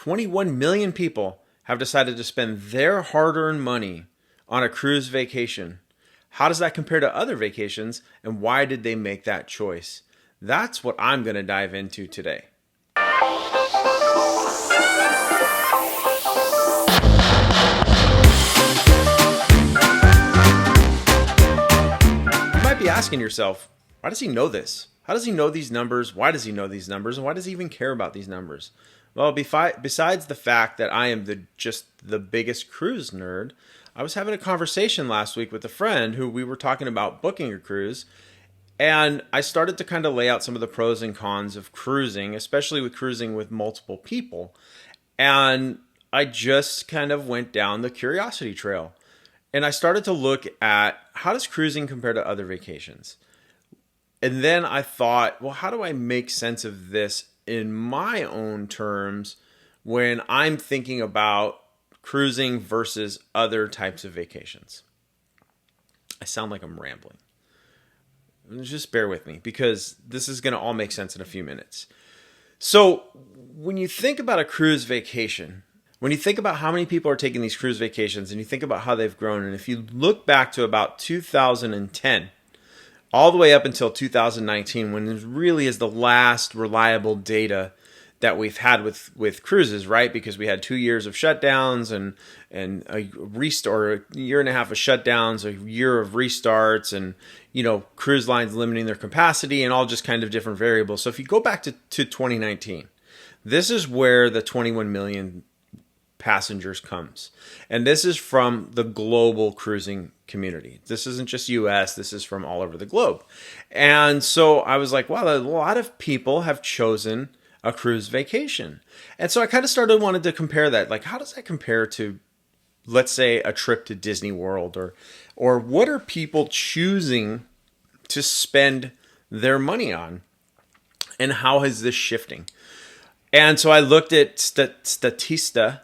21 million people have decided to spend their hard-earned money on a cruise vacation. How does that compare to other vacations, and why did they make that choice? That's what I'm going to dive into today. You might be asking yourself, why does he know this? How does he know these numbers? Why does he know these numbers? And why does he even care about these numbers? Well, besides the fact that I am just the biggest cruise nerd, I was having a conversation last week with a friend who we were talking about booking a cruise. And I started to kind of lay out some of the pros and cons of cruising, especially with cruising with multiple people. And I just kind of went down the curiosity trail. And I started to look at how does cruising compare to other vacations? And then I thought, well, how do I make sense of this in my own terms when I'm thinking about cruising versus other types of vacations? I sound like I'm rambling. Just bear with me because this is going to all make sense in a few minutes. So when you think about a cruise vacation, when you think about how many people are taking these cruise vacations and you think about how they've grown, and if you look back to about 2010, all the way up until 2019, when it really is the last reliable data that we've had with cruises, right? Because we had 2 years of shutdowns and a restart, a year and a half of shutdowns, a year of restarts, and cruise lines limiting their capacity and all just kind of different variables. So if you go back to 2019, this is where the 21 million passengers comes. And this is from the global cruising community. This isn't just US, this is from all over the globe. And so I was like, wow, a lot of people have chosen a cruise vacation. And so I kind of wanted to compare that. Like, how does that compare to, let's say, a trip to Disney World, or what are people choosing to spend their money on, and how is this shifting? And so I looked at Statista.com,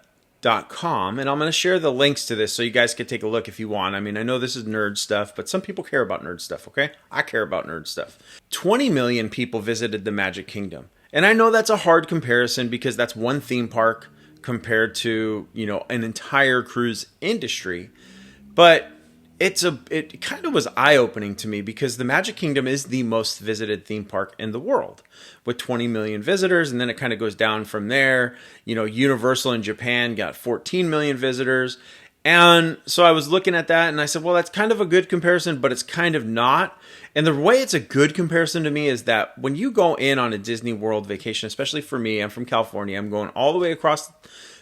and I'm going to share the links to this so you guys can take a look if you want. I mean, I know this is nerd stuff, but some people care about nerd stuff, okay? I care about nerd stuff. 20 million people visited the Magic Kingdom. And I know that's a hard comparison because that's one theme park compared to, an entire cruise industry. But it kind of was eye-opening to me because the Magic Kingdom is the most visited theme park in the world with 20 million visitors. And then it kind of goes down from there. Universal in Japan got 14 million visitors. And so I was looking at that and I said, well, that's kind of a good comparison, but it's kind of not. And the way it's a good comparison to me is that when you go in on a Disney World vacation, especially for me, I'm from California, I'm going all the way across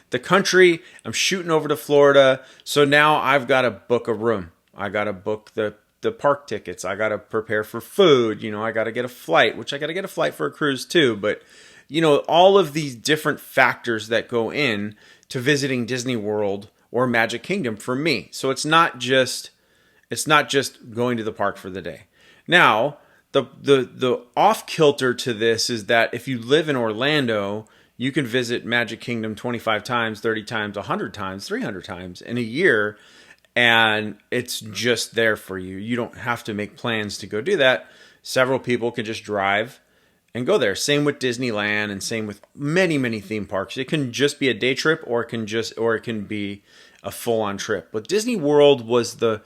the country, I'm shooting over to Florida. So now I've got to book a room. I got to book the park tickets. I got to prepare for food. I got to get a flight, which I got to get a flight for a cruise too. But, all of these different factors that go in to visiting Disney World or Magic Kingdom for me. So it's not just going to the park for the day. Now, the off kilter to this is that if you live in Orlando, you can visit Magic Kingdom 25 times, 30 times, 100 times, 300 times in a year, and it's just there for you. You don't have to make plans to go do that. Several people can just drive and go there. Same with Disneyland and same with many, many theme parks. It can just be a day trip or it can be a full-on trip. But Disney World was the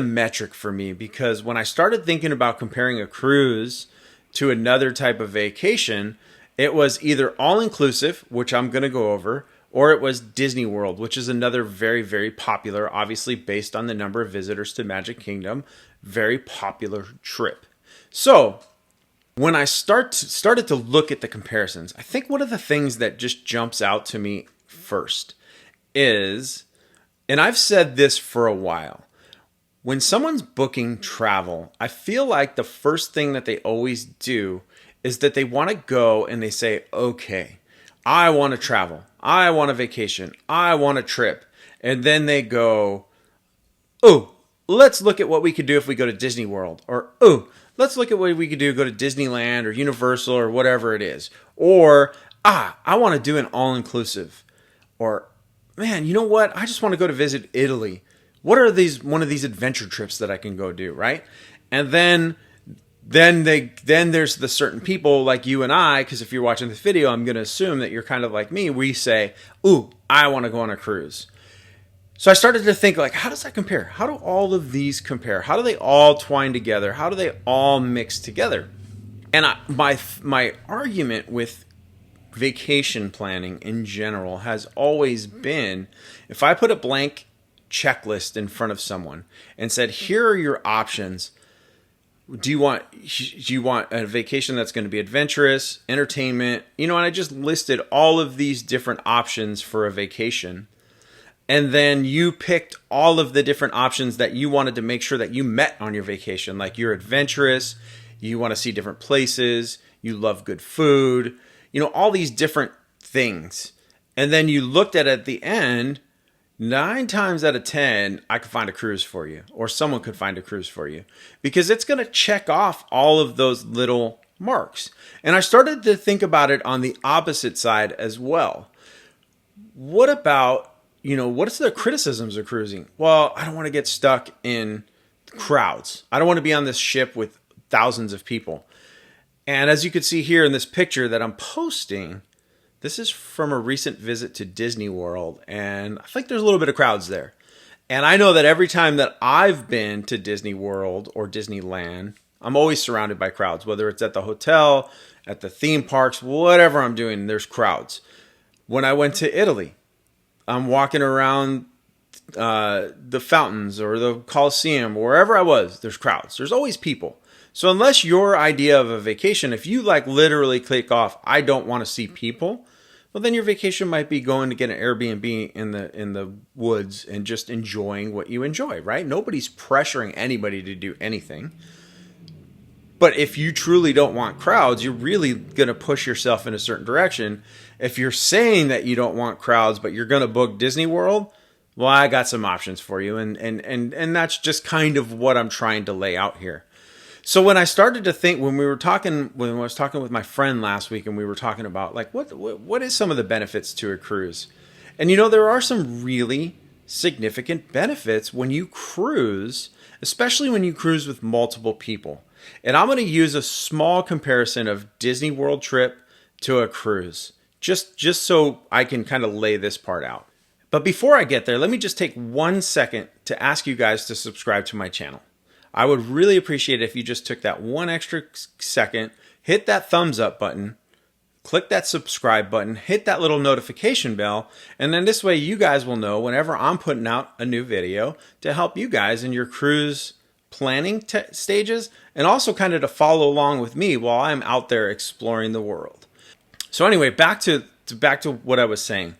metric for me because when I started thinking about comparing a cruise to another type of vacation, it was either all-inclusive, which I'm going to go over, or it was Disney World, which is another very, very popular, obviously based on the number of visitors to Magic Kingdom, very popular trip. So when I started to look at the comparisons, I think one of the things that just jumps out to me first is, and I've said this for a while, when someone's booking travel, I feel like the first thing that they always do is that they want to go and they say, okay, I want to travel. I want a vacation. I want a trip. And then they go, oh, let's look at what we could do if we go to Disney World. Or, oh, let's look at what we could do, go to Disneyland or Universal or whatever it is. Or, I want to do an all-inclusive. Or, man, you know what? I just want to go to visit Italy. What are one of these adventure trips that I can go do, right? And then then there's the certain people like you and I, because if you're watching this video, I'm going to assume that you're kind of like me. We say, ooh, I want to go on a cruise. So I started to think, like, how does that compare? How do all of these compare? How do they all twine together? How do they all mix together? And my argument with vacation planning in general has always been, if I put a blank checklist in front of someone and said, here are your options. Do you want a vacation that's going to be adventurous, entertainment? And I just listed all of these different options for a vacation. And then you picked all of the different options that you wanted to make sure that you met on your vacation. Like, you're adventurous, you want to see different places, you love good food, all these different things. And then you looked at the end, 9 times out of 10, I could find a cruise for you, or someone could find a cruise for you, because it's going to check off all of those little marks. And I started to think about it on the opposite side as well. What about, what's the criticisms of cruising? Well, I don't want to get stuck in crowds. I don't want to be on this ship with thousands of people. And as you can see here in this picture that I'm posting, this is from a recent visit to Disney World, and I think there's a little bit of crowds there. And I know that every time that I've been to Disney World or Disneyland, I'm always surrounded by crowds, whether it's at the hotel, at the theme parks, whatever I'm doing, there's crowds. When I went to Italy, I'm walking around the fountains or the Colosseum, or wherever I was, there's crowds. There's always people. So unless your idea of a vacation, if you literally click off, I don't want to see people, well, then your vacation might be going to get an Airbnb in the woods and just enjoying what you enjoy, right? Nobody's pressuring anybody to do anything. But if you truly don't want crowds, you're really going to push yourself in a certain direction. If you're saying that you don't want crowds, but you're going to book Disney World, well, I got some options for you. And that's just kind of what I'm trying to lay out here. So when I started to think, when I was talking with my friend last week, and we were talking about what is some of the benefits to a cruise? And there are some really significant benefits when you cruise, especially when you cruise with multiple people. And I'm going to use a small comparison of Disney World trip to a cruise, just so I can kind of lay this part out. But before I get there, let me just take 1 second to ask you guys to subscribe to my channel. I would really appreciate it if you just took that 1 extra second, hit that thumbs up button, click that subscribe button, hit that little notification bell, and then this way you guys will know whenever I'm putting out a new video to help you guys in your cruise planning stages, and also kind of to follow along with me while I'm out there exploring the world. So anyway, back to what I was saying.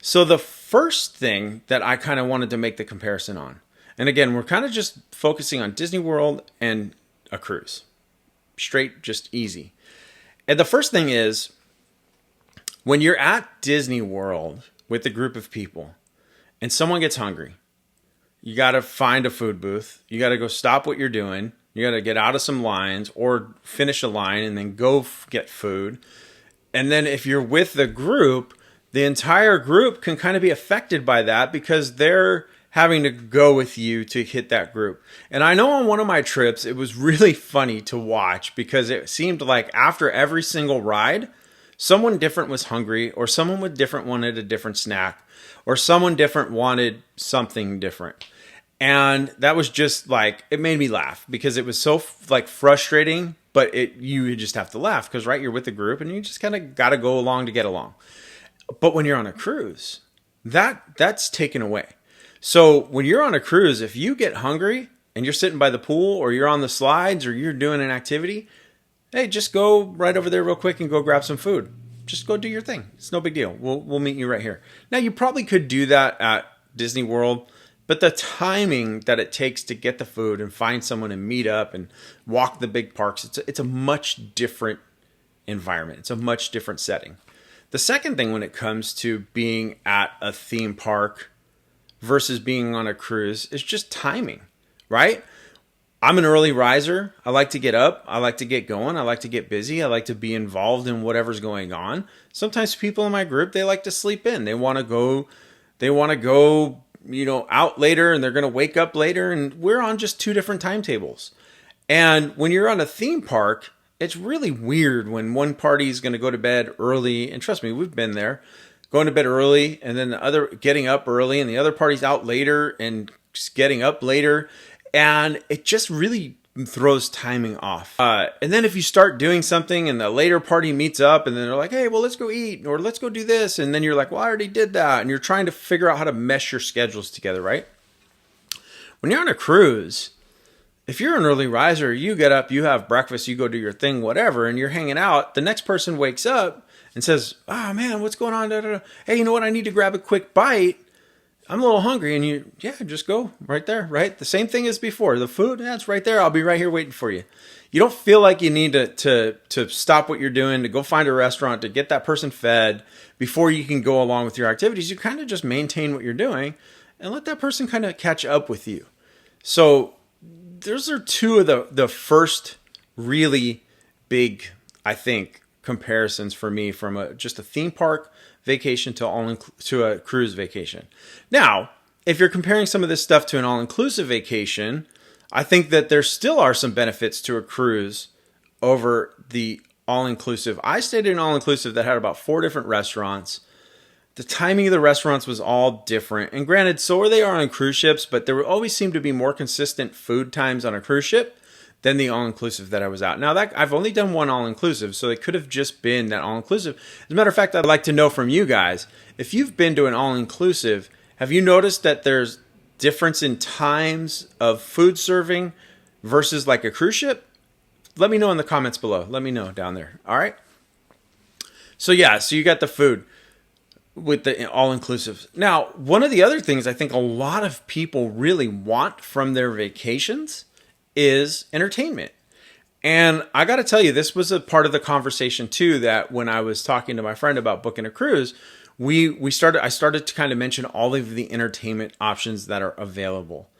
So the first thing that I kind of wanted to make the comparison on, and again, we're kind of just focusing on Disney World and a cruise. Straight, just easy. And the first thing is, when you're at Disney World with a group of people and someone gets hungry, you got to find a food booth. You got to go stop what you're doing. You got to get out of some lines or finish a line and then go get food. And then if you're with the group, the entire group can kind of be affected by that because they're having to go with you to hit that group. And I know on one of my trips, it was really funny to watch because it seemed like after every single ride, someone different was hungry, or someone different wanted a different snack, or someone different wanted something different. And that was just it made me laugh because it was so frustrating, but you just have to laugh because, right, you're with the group and you just kind of got to go along to get along. But when you're on a cruise, that's taken away. So when you're on a cruise, if you get hungry and you're sitting by the pool or you're on the slides or you're doing an activity, hey, just go right over there real quick and go grab some food. Just go do your thing. It's no big deal. We'll meet you right here. Now, you probably could do that at Disney World, but the timing that it takes to get the food and find someone and meet up and walk the big parks, it's a much different environment. It's a much different setting. The second thing when it comes to being at a theme park versus being on a cruise is just timing, right? I'm an early riser. I like to get up. I like to get going. I like to get busy. I like to be involved in whatever's going on. Sometimes people in my group, they like to sleep in. They want to go, out later, and they're going to wake up later, and we're on just 2 different timetables. And when you're on a theme park, it's really weird when one party is going to go to bed early. And trust me, we've been there, going to bed early, and then the other getting up early, and the other party's out later and getting up later. And it just really throws timing off. And then if you start doing something and the later party meets up and then they're like, hey, well, let's go eat or let's go do this. And then you're like, well, I already did that. And you're trying to figure out how to mesh your schedules together, right? When you're on a cruise, if you're an early riser, you get up, you have breakfast, you go do your thing, whatever, and you're hanging out. The next person wakes up and says, oh man, what's going on? Da, da, da. Hey, you know what? I need to grab a quick bite. I'm a little hungry. And just go right there, right? The same thing as before. The food, that's right there. I'll be right here waiting for you. You don't feel like you need to stop what you're doing, to go find a restaurant, to get that person fed before you can go along with your activities. You kind of just maintain what you're doing and let that person kind of catch up with you. So those are two of the first really big, I think, comparisons for me from just a theme park vacation to a cruise vacation. Now, if you're comparing some of this stuff to an all-inclusive vacation, I think that there still are some benefits to a cruise over the all-inclusive. I stayed in an all-inclusive that had about 4 different restaurants. The timing of the restaurants was all different. And granted, so are they on cruise ships, but there always seemed to be more consistent food times on a cruise ship than the all-inclusive that I was at. Now, that I've only done one all-inclusive, so it could have just been that all-inclusive. As a matter of fact, I'd like to know from you guys, if you've been to an all-inclusive, have you noticed that there's difference in times of food serving versus like a cruise ship? Let me know in the comments below. Let me know down there. All right? So you got the food with the all-inclusive. Now, one of the other things I think a lot of people really want from their vacations is entertainment. And I got to tell you, this was a part of the conversation too, that when I was talking to my friend about booking a cruise, I started to kind of mention all of the entertainment options that are available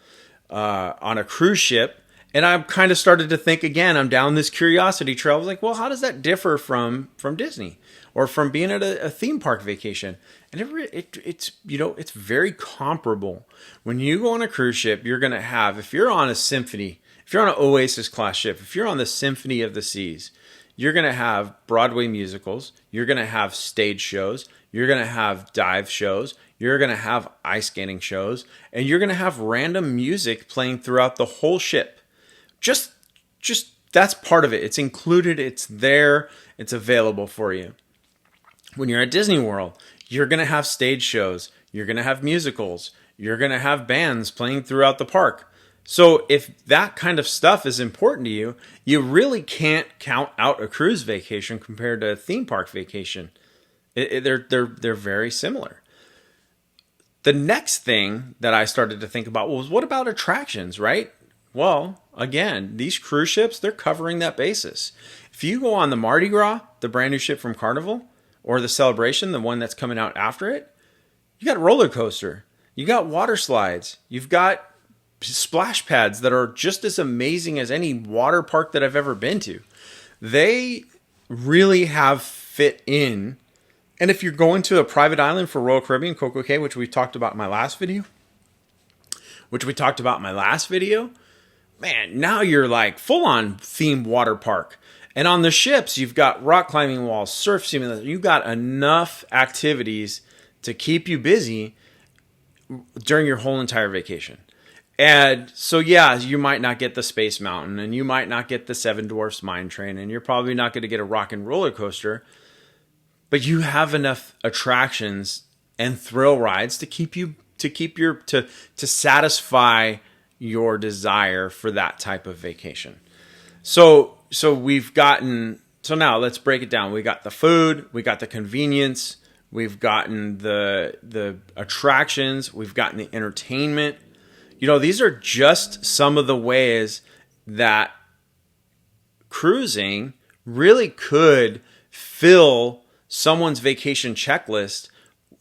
on a cruise ship. And I kind of started to think again, I'm down this curiosity trail. I was like, well, how does that differ from Disney or from being at a theme park vacation? And it's very comparable. When you go on a cruise ship, you're going to have, if you're on a Symphony, if you're on an Oasis class ship, if you're on the Symphony of the Seas, you're going to have Broadway musicals, you're going to have stage shows, you're going to have dive shows, you're going to have ice skating shows, and you're going to have random music playing throughout the whole ship. Just that's part of it. It's included, it's there, it's available for you. When you're at Disney World, you're going to have stage shows, you're going to have musicals, you're going to have bands playing throughout the park. So if that kind of stuff is important to you, you really can't count out a cruise vacation compared to a theme park vacation. They're very similar. The next thing that I started to think about was, what about attractions, right? Well, again, these cruise ships, they're covering that basis. If you go on the Mardi Gras, the brand new ship from Carnival, or the Celebration, the one that's coming out after it, you got a roller coaster, you got water slides, you've got splash pads that are just as amazing as any water park that I've ever been to. They really have fit in. And if you're going to a private island for Royal Caribbean, Coco Cay, which we talked about in my last video, man, now you're like full on themed water park. And on the ships, you've got rock climbing walls, surf simulator. You've got enough activities to keep you busy during your whole entire vacation. And so, you might not get the Space Mountain, and you might not get the Seven Dwarfs Mine Train, and you're probably not going to get a rock and roller coaster, but you have enough attractions and thrill rides to satisfy your desire for that type of vacation. So now let's break it down. We got the food, we got the convenience, we've gotten the attractions, we've gotten the entertainment. These are just some of the ways that cruising really could fill someone's vacation checklist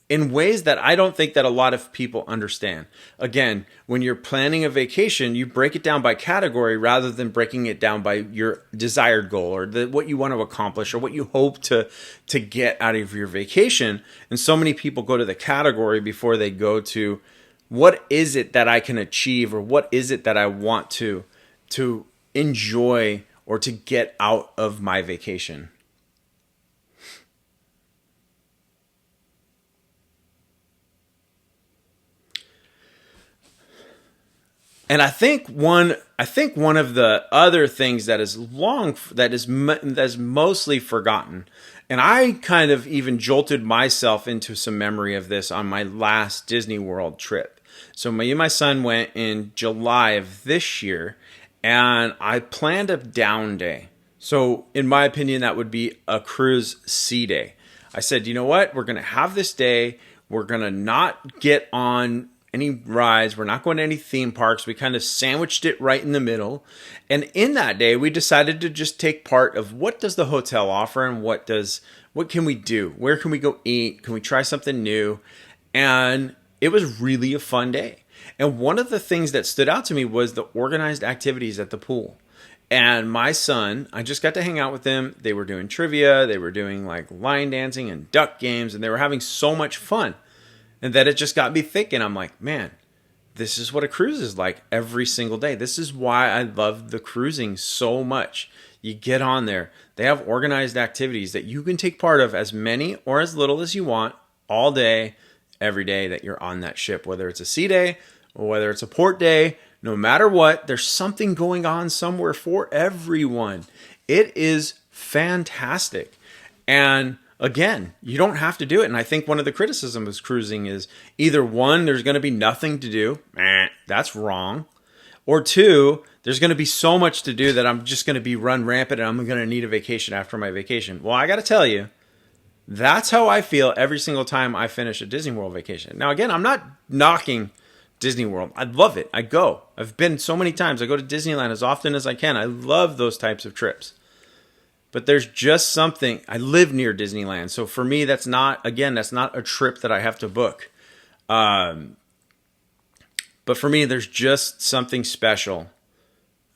in ways that I don't think that a lot of people understand. Again, when you're planning a vacation, you break it down by category rather than breaking it down by your desired goal or what you want to accomplish or what you hope to get out of your vacation. And so many people go to the category before they go to, what is it that I can achieve, or what is it that I want to enjoy or to get out of my vacation. And I think one of the other things that is mostly forgotten, and I kind of even jolted myself into some memory of this on my last Disney World trip. So me and my son went in July of this year, and I planned a down day. So in my opinion, that would be a cruise C day. I said, you know what? We're going to have this day. We're going to not get on any rides. We're not going to any theme parks. We kind of sandwiched it right in the middle. And in that day, we decided to just take part of what does the hotel offer and what can we do? Where can we go eat? Can we try something new? And it was really a fun day. And one of the things that stood out to me was the organized activities at the pool. And my son, I just got to hang out with them. They were doing trivia. They were doing like line dancing and duck games, and they were having so much fun. And that it just got me thinking, I'm like, man, this is what a cruise is like every single day. This is why I love the cruising so much. You get on there. They have organized activities that you can take part of as many or as little as you want all day, every day that you're on that ship, whether it's a sea day or whether it's a port day. No matter what, there's something going on somewhere for everyone. It is fantastic. And again, you don't have to do it. And I think one of the criticisms of cruising is either one, there's going to be nothing to do. That's wrong. Or two, there's going to be so much to do that I'm just going to be run rampant and I'm going to need a vacation after my vacation. Well, I got to tell you, that's how I feel every single time I finish a Disney World vacation. Now, again, I'm not knocking Disney World. I love it. I go. I've been so many times. I go to Disneyland as often as I can. I love those types of trips. But there's just something, I live near Disneyland. So for me, that's not a trip that I have to book. But for me, there's just something special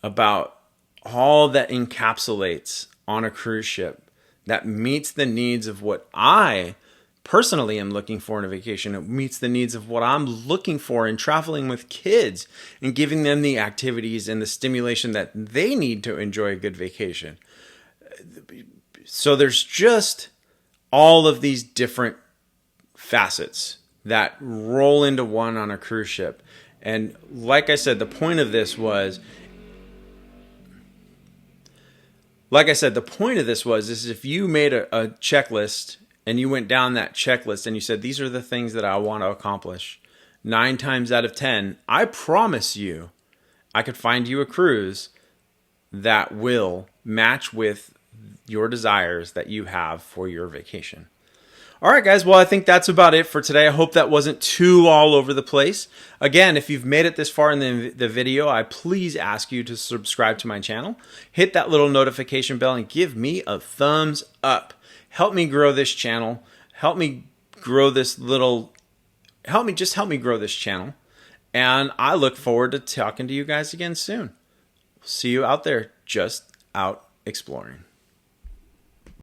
about all that encapsulates on a cruise ship that meets the needs of what I personally am looking for in a vacation. It meets the needs of what I'm looking for in traveling with kids and giving them the activities and the stimulation that they need to enjoy a good vacation. So there's just all of these different facets that roll into one on a cruise ship. And like I said, the point of this was is if you made a checklist and you went down that checklist and you said, these are the things that I want to accomplish, 9 times out of 10, I promise you, I could find you a cruise that will match with your desires that you have for your vacation. All right, guys. Well, I think that's about it for today. I hope that wasn't too all over the place. Again, if you've made it this far in the video, I please ask you to subscribe to my channel. Hit that little notification bell and give me a thumbs up. Help me grow this channel. Help me grow this channel. And I look forward to talking to you guys again soon. See you out there, just out exploring.